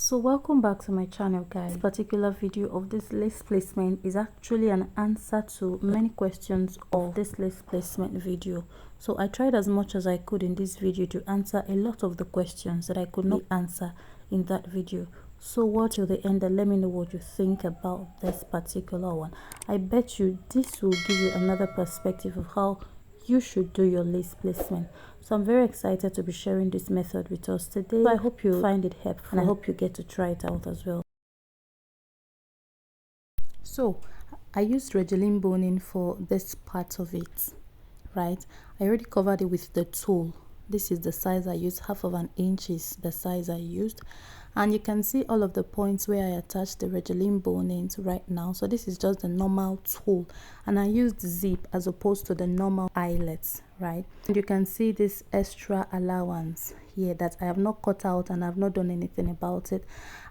So welcome back to my channel, guys. This particular video of this lace placement is actually an answer to many questions of this lace placement video. So I tried as much as I could in this video to answer a lot of the questions that I could not answer in that video. So watch till the end and let me know what you think about this particular one. I bet you this will give you another perspective of how you should do your lace placement. So I'm very excited to be sharing this method with us today. So I hope you find it helpful and I hope you get to try it out as well. So I used Regilene boning for this part of it, right? I already covered it with the tool. This is the size I used, 1/2 inch is the size I used, and you can see all of the points where I attached the Regilene bonings right now. So this is just the normal tool, and I used zip as opposed to the normal eyelets, right? And you can see this extra allowance here that I have not cut out and I've not done anything about it.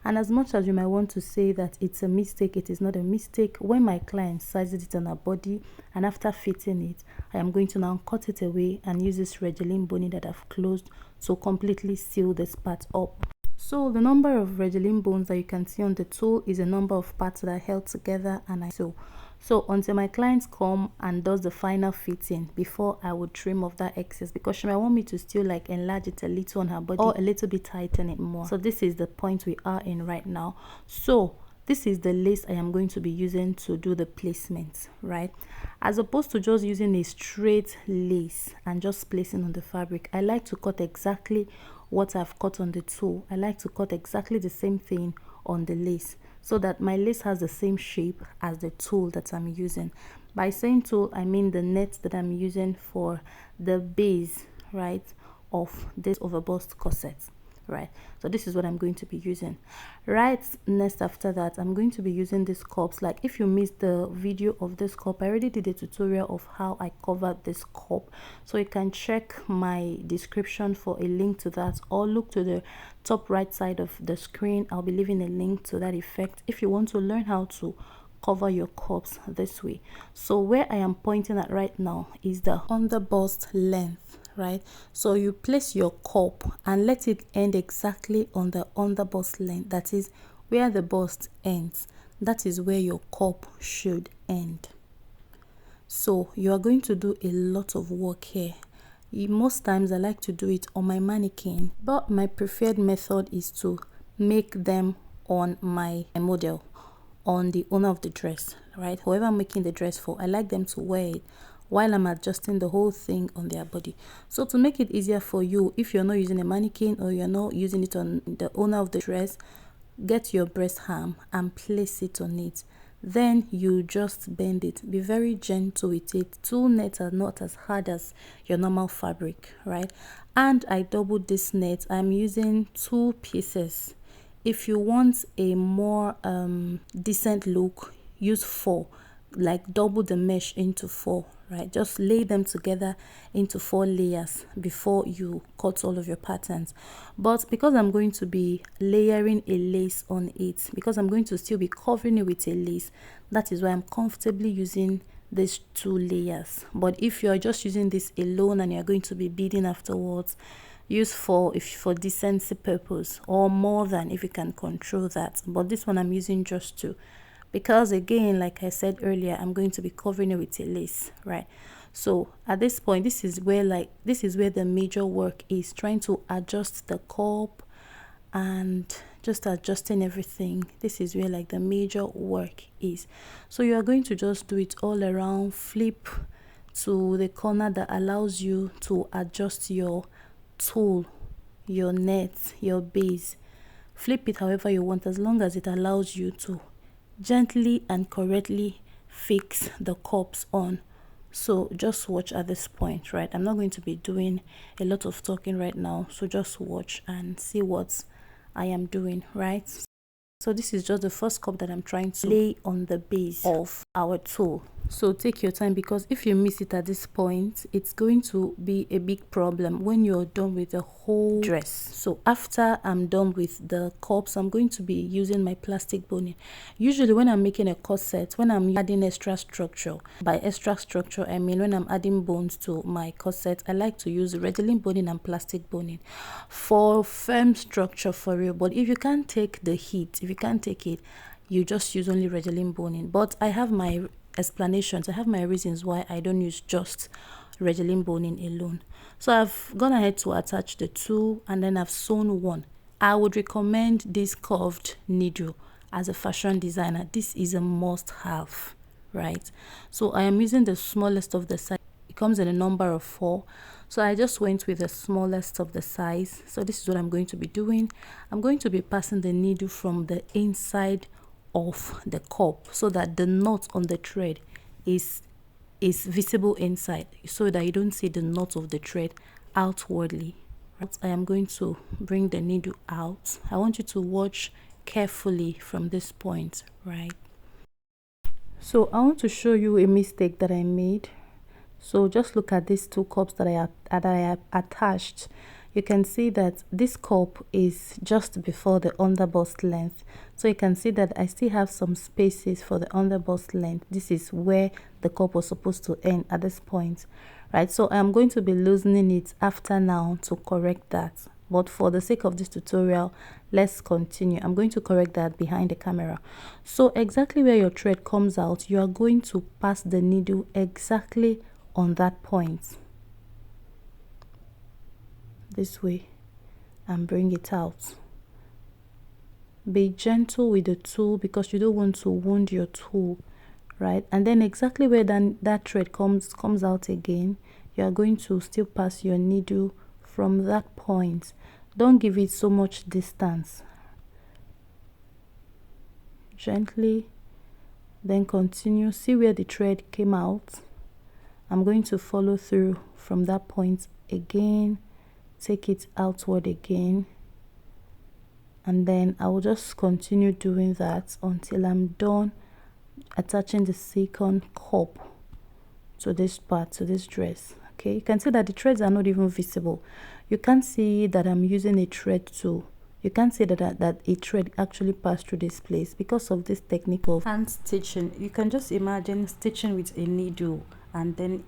And as much as you might want to say that it's a mistake, it is not a mistake. When my client sizes it on her body and after fitting it, I am going to now cut it away and use this Regilene boning that I've closed to completely seal this part up. So the number of Regilene bones that you can see on the tool is a number of parts that are held together and I sew. So until my clients come and does the final fitting, before I would trim off that excess, because she might want me to still like enlarge it a little on her body or a little bit tighten it more. So this is the point we are in right now. So this is the lace I am going to be using to do the placement, right? As opposed to just using a straight lace and just placing on the fabric, I like to cut exactly what I've cut on the tool. I like to cut exactly the same thing on the lace so that my lace has the same shape as the tool that I'm using. By saying tool, I mean the net that I'm using for the base, right, of this overbust corset. Right, so this is what I'm going to be using. Right next after that, I'm going to be using these cups. Like if you missed the video of this cup, I already did a tutorial of how I covered this cup, so you can check my description for a link to that, or look to the top right side of the screen. I'll be leaving a link to that effect if you want to learn how to cover your cups this way. So where I am pointing at right now is the underbust length, right? So you place your cup and let it end exactly on the underbust length, that is where the bust ends. That is where your cup should end. So you are going to do a lot of work here. Most times I like to do it on my mannequin, but my preferred method is to make them on my model, on the owner of the dress, right? Whoever I'm making the dress for, I like them to wear it while I'm adjusting the whole thing on their body. So to make it easier for you, if you're not using a mannequin or you're not using it on the owner of the dress, get your breast ham and place it on it. Then you just bend it. Be very gentle with it. Tool nets are not as hard as your normal fabric, right? And I doubled this net. I'm using 2 pieces. If you want a more decent look, use 4, like double the mesh into 4, right? Just lay them together into 4 layers before you cut all of your patterns. But because I'm going to be layering a lace on it, because I'm going to still be covering it with a lace, that is why I'm comfortably using these 2 layers. But if you're just using this alone and you're going to be beading afterwards, use 4 if for decency purpose, or more than if you can control that. But this one I'm using just 2, because again, like I said earlier, I'm going to be covering it with a lace, right? So at this point, this is where the major work is, trying to adjust the cup and just adjusting everything. This is where like the major work is. So you are going to just do it all around, flip to the corner that allows you to adjust your tool, your net, your base. Flip it however you want, as long as it allows you to gently and correctly fix the cups on. So just watch at this point, right? I'm not going to be doing a lot of talking right now, so just watch and see what I am doing, right? So this is just the first cup that I'm trying to lay on the base of our tool, So take your time, because if you miss it at this point, it's going to be a big problem when you're done with the whole dress. So after I'm done with the cups, I'm going to be using my plastic boning. Usually when I'm making a corset, when I'm adding extra structure, by extra structure I mean when I'm adding bones to my corset, I like to use Raglan boning and plastic boning for firm structure for real. But if you can't take the heat, if you can't take it, you just use only Raglan boning. But I have my explanations, I have my reasons why I don't use just Raglan boning alone. So I've gone ahead to attach the two, and then I've sewn one. I would recommend this curved needle. As a fashion designer, this is a must have, right? So I am using the smallest of the size. It comes in a number of 4, so I just went with the smallest of the size. So this is what I'm going to be doing. I'm going to be passing the needle from the inside of the cup so that the knot on the thread is visible inside, so that you don't see the knot of the thread outwardly. I am going to bring the needle out. I want you to watch carefully from this point, right? So I want to show you a mistake that I made. So just look at these two cups that I have attached. You can see that this cup is just before the underbust length. So you can see that I still have some spaces for the underbust length. This is where the cup was supposed to end at this point, right? So I'm going to be loosening it after now to correct that. But for the sake of this tutorial, let's continue. I'm going to correct that behind the camera. So exactly where your thread comes out, you are going to pass the needle exactly on that point, this way, and bring it out. Be gentle with the tool because you don't want to wound your tool, right? And then exactly where that thread comes out again, you are going to still pass your needle from that point. Don't give it so much distance. Gently, then continue. See where the thread came out. I'm going to follow through from that point again, take it outward again, and then I will just continue doing that until I'm done attaching the second cup to this part, to this dress. Okay, you can see that the threads are not even visible. You can't see that I'm using a thread tool. You can't see that a thread actually passed through this place because of this technique of hand stitching. You can just imagine stitching with a needle and then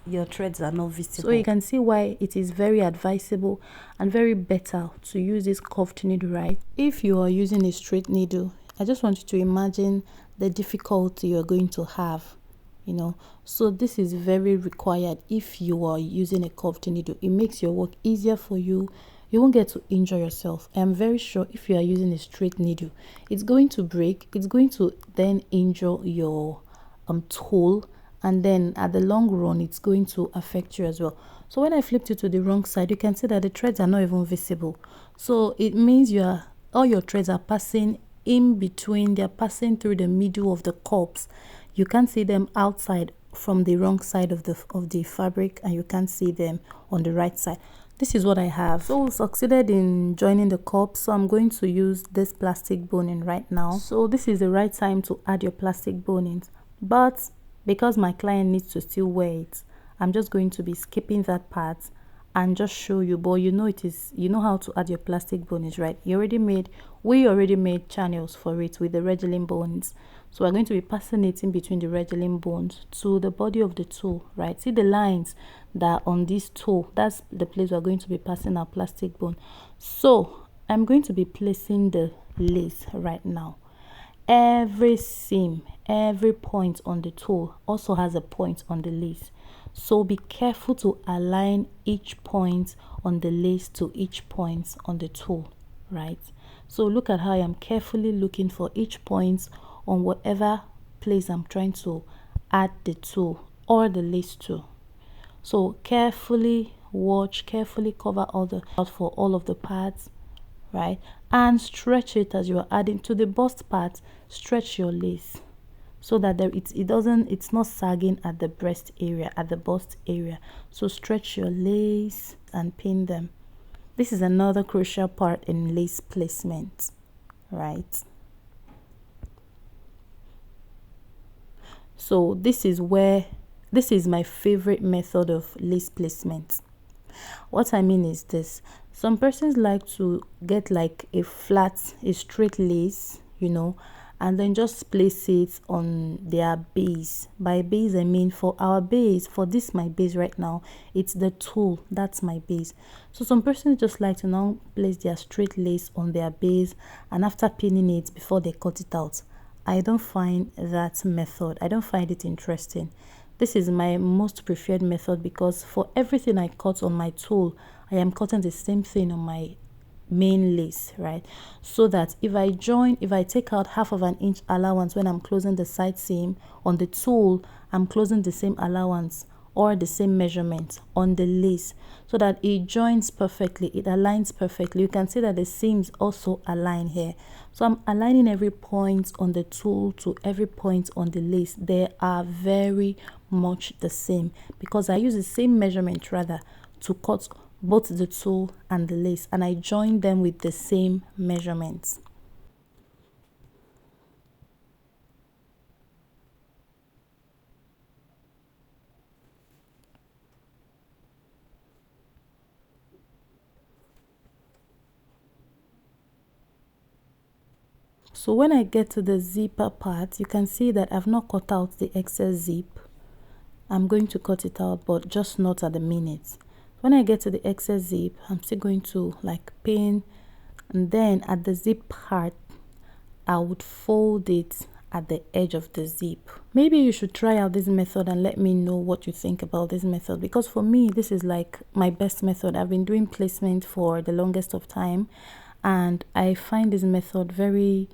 your threads are not visible. So you can see why it is very advisable and very better to use this curved needle, right? If you are using a straight needle, I just want you to imagine the difficulty you're going to have, you know. So this is very required if you are using a curved needle. It makes your work easier for you. You won't get to injure yourself. I am very sure if you are using a straight needle, it's going to break. It's going to then injure your tool, and then at the long run it's going to affect you as well. So when I flipped it to the wrong side, you can see that the threads are not even visible. So it means all your threads are passing in between. They're passing through the middle of the cups. You can't see them outside from the wrong side of the fabric, and you can't see them on the right side. This is what I have. So we succeeded in joining the cups, so I'm going to use this plastic boning right now. So this is the right time to add your plastic bonings, but because my client needs to still wear it, I'm just going to be skipping that part and just show you. But you know how to add your plastic bonings, right? We already made channels for it with the Raglan bones. So we're going to be passing it in between the Raglan bones to the body of the tool, right? See the lines that are on this tool? That's the place we're going to be passing our plastic bone. So I'm going to be placing the lace right now. Every seam, every point on the tool also has a point on the lace. So be careful to align each point on the lace to each point on the tool, right? So look at how I am carefully looking for each point on whatever place I'm trying to add the tool or the lace to. So carefully watch, carefully cover for all of the parts, right? And stretch it as you are adding to the bust part. Stretch your lace so that it's not sagging at the breast area, at the bust area. So stretch your lace and pin them. This is another crucial part in lace placement, right? So this is my favorite method of lace placement. What I mean is this: some persons like to get like a straight lace, and then just place it on their base. By base, I mean for our base, for this my base right now, it's the tulle, that's my base. So some persons just like to now place their straight lace on their base, and after pinning it before they cut it out. I don't find that method, I don't find it interesting. This is my most preferred method because for everything I cut on my tulle, I am cutting the same thing on my main lace, right? So that if I take out half of an inch allowance when I'm closing the side seam on the tulle, I'm closing the same allowance or the same measurement on the lace, so that it joins perfectly, it aligns perfectly. You can see that the seams also align here. So I'm aligning every point on the tulle to every point on the lace. They are very much the same because I use the same measurement rather to cut both the tulle and the lace, and I join them with the same measurements. So when I get to the zipper part, you can see that I've not cut out the excess zip. I'm going to cut it out, but just not at the minute. When I get to the excess zip, I'm still going to like pin, and then at the zip part, I would fold it at the edge of the zip. Maybe you should try out this method and let me know what you think about this method, because for me this is like my best method. I've been doing placement for the longest of time, and I find this method very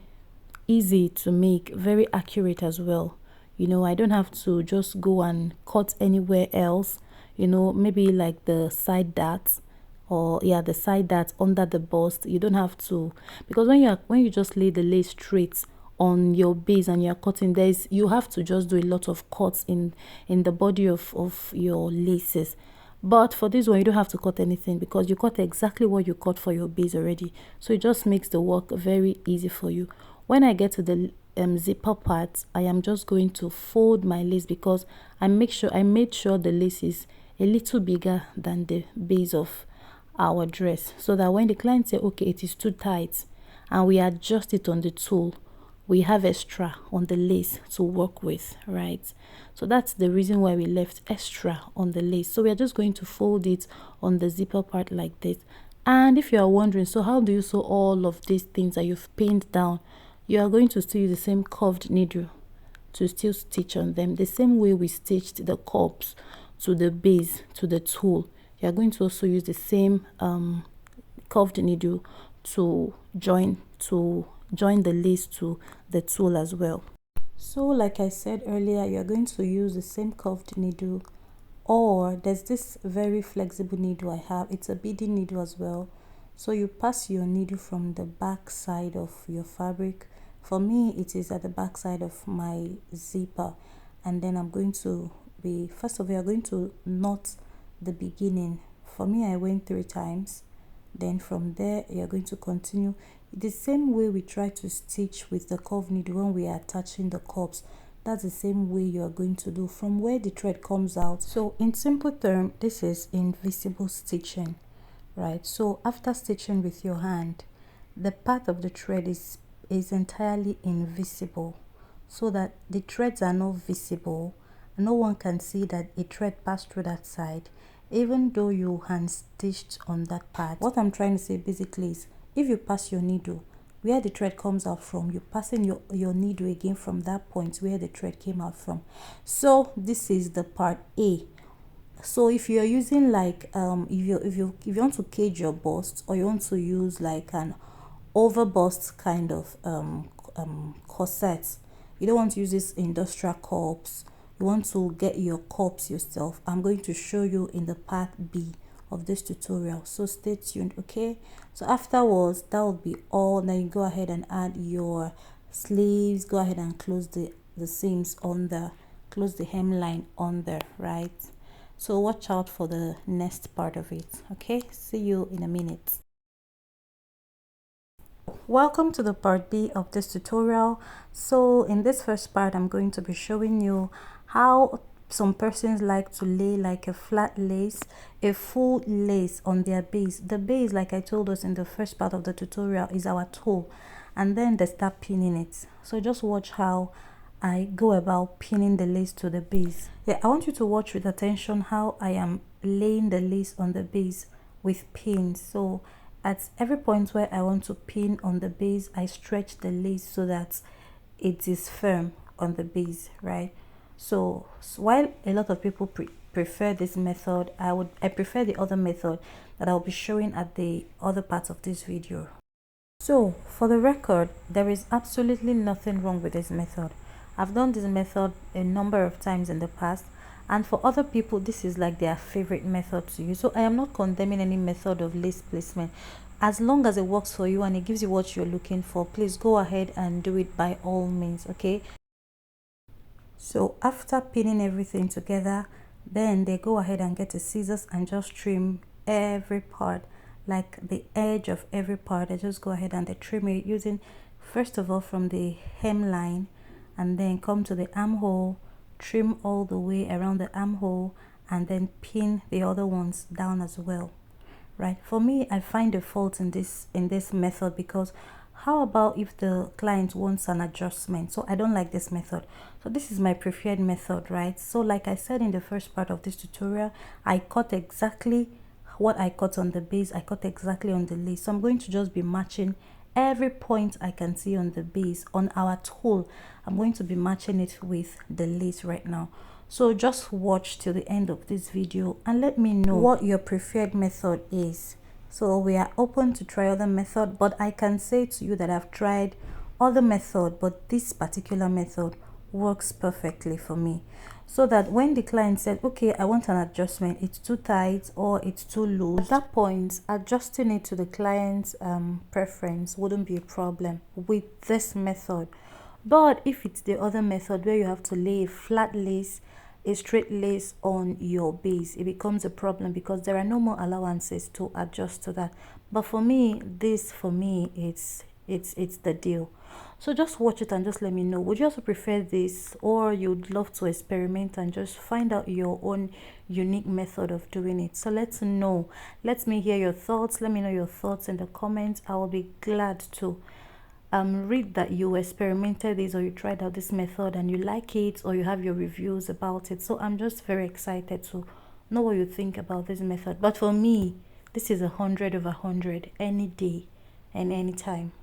easy to make, very accurate as well. I don't have to just go and cut anywhere else, maybe like the side darts, or yeah, the side darts under the bust. You don't have to, because when you just lay the lace straight on your base and you're cutting, you have to just do a lot of cuts in the body of your laces. But for this one, you don't have to cut anything because you cut exactly what you cut for your base already. So it just makes the work very easy for you. When I get to the zipper part, I am just going to fold my lace because I made sure the lace is a little bigger than the base of our dress, so that when the client say okay, it is too tight, and we adjust it on the tulle, we have extra on the lace to work with, right? So that's the reason why we left extra on the lace. So we are just going to fold it on the zipper part like this. And if you are wondering, so how do you sew all of these things that you've pinned down? You are going to still use the same curved needle to still stitch on them, the same way we stitched the cups to the base to the tulle. You are going to also use the same curved needle to join the lace to the tulle as well. So like I said earlier, you're going to use the same curved needle, or there's this very flexible needle I have. It's a beading needle as well. So you pass your needle from the back side of your fabric. For me, it is at the back side of my zipper, and then I'm going to be, first of all, you're going to knot the beginning. For me, I went 3 times. Then from there, you're going to continue the same way we try to stitch with the curved needle when we are attaching the cups. That's the same way you are going to do from where the thread comes out. So in simple term, this is invisible stitching, right? So after stitching with your hand, the path of the thread is entirely invisible, so that the threads are not visible. No one can see that a thread passed through that side, even though you hand stitched on that part. What I'm trying to say basically is, if you pass your needle where the thread comes out from, you're passing your needle again from that point where the thread came out from. So this is the part A. So if you're using like if you want to cage your bust, or you want to use like an over bust kind of corset, you don't want to use this industrial cups, you want to get your cups yourself, I'm going to show you in the part B of this tutorial, so stay tuned. Okay, so afterwards that will be all. Now you go ahead and add your sleeves, go ahead and close the seams on the, close the hemline on there, right? So watch out for the next part of it. Okay, see you in a minute. Welcome to the part B of this tutorial. So in this first part, I'm going to be showing you how some persons like to lay like a flat lace, a full lace on their base. The base, like I told us in the first part of the tutorial, is our toe, and then they start pinning it. So just watch how I go about pinning the lace to the base. Yeah, I want you to watch with attention how I am laying the lace on the base with pins. So at every point where I want to pin on the base, I stretch the lace so that it is firm on the base, right? So while a lot of people prefer this method, I prefer the other method that I'll be showing at the other part of this video. So for the record, there is absolutely nothing wrong with this method. I've done this method a number of times in the past, and for other people this is like their favorite method to use. So I am not condemning any method of lace placement. As long as it works for you and it gives you what you're looking for, please go ahead and do it by all means. Okay, so after pinning everything together, then they go ahead and get a scissors and just trim every part, like the edge of every part. They just go ahead and they trim it using, first of all, from the hemline, and then come to the armhole, trim all the way around the armhole, and then pin the other ones down as well. Right, for me, I find a fault in this method, because how about if the client wants an adjustment? So I don't like this method. So this is my preferred method, right? So like I said in the first part of this tutorial, I cut exactly what I cut on the base. I cut exactly on the lace. So I'm going to just be matching every point I can see on the base. On our tool, I'm going to be matching it with the lace right now. So just watch till the end of this video and let me know what your preferred method is. So we are open to try other method, but I can say to you that I've tried other method, but this particular method works perfectly for me. So that when the client said, okay, I want an adjustment, it's too tight or it's too loose, at that point adjusting it to the client's preference wouldn't be a problem with this method. But if it's the other method where you have to lay a flat lace, a straight lace on your base, it becomes a problem because there are no more allowances to adjust to that. But for me, it's the deal. So just watch it and just let me know, would you also prefer this, or you'd love to experiment and just find out your own unique method of doing it? So let's know. Let me hear your thoughts. Let me know your thoughts in the comments. I will be glad to read that you experimented this, or you tried out this method and you like it, or you have your reviews about it. So I'm just very excited to know what you think about this method. But for me, this is 100/100 any day and anytime.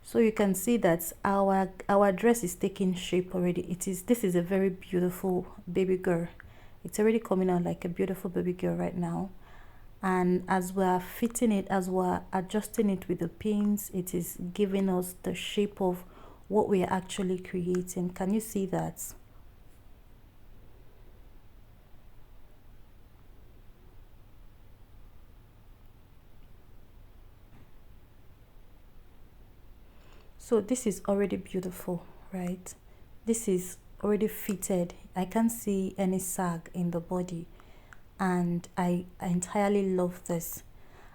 So you can see that our dress is taking shape already. This is a very beautiful baby girl. It's already coming out like a beautiful baby girl right now. And as we're fitting it, as we're adjusting it with the pins, it is giving us the shape of what we are actually creating. Can you see that? So this is already beautiful, right? This is already fitted. I can't see any sag in the body, and I entirely love this.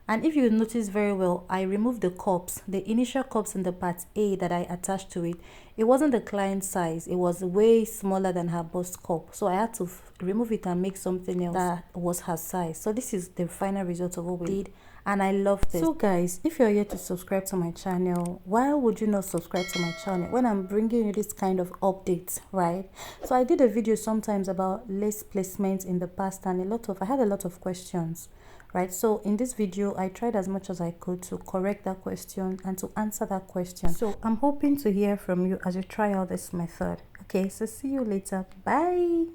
And if you notice very well, I removed the cups, the initial cups in the part A that I attached to it. It wasn't the client size, it was way smaller than her bust cup, so I had to remove it and make something else that was her size. So this is the final result of what we did, and I love this. So guys, if you're yet to subscribe to my channel, why would you not subscribe to my channel when I'm bringing you this kind of updates, right? So I did a video sometimes about lace placement in the past, and I had a lot of questions, right? So in this video, I tried as much as I could to correct that question and to answer that question. So I'm hoping to hear from you as you try out this method. Okay, so see you later. Bye.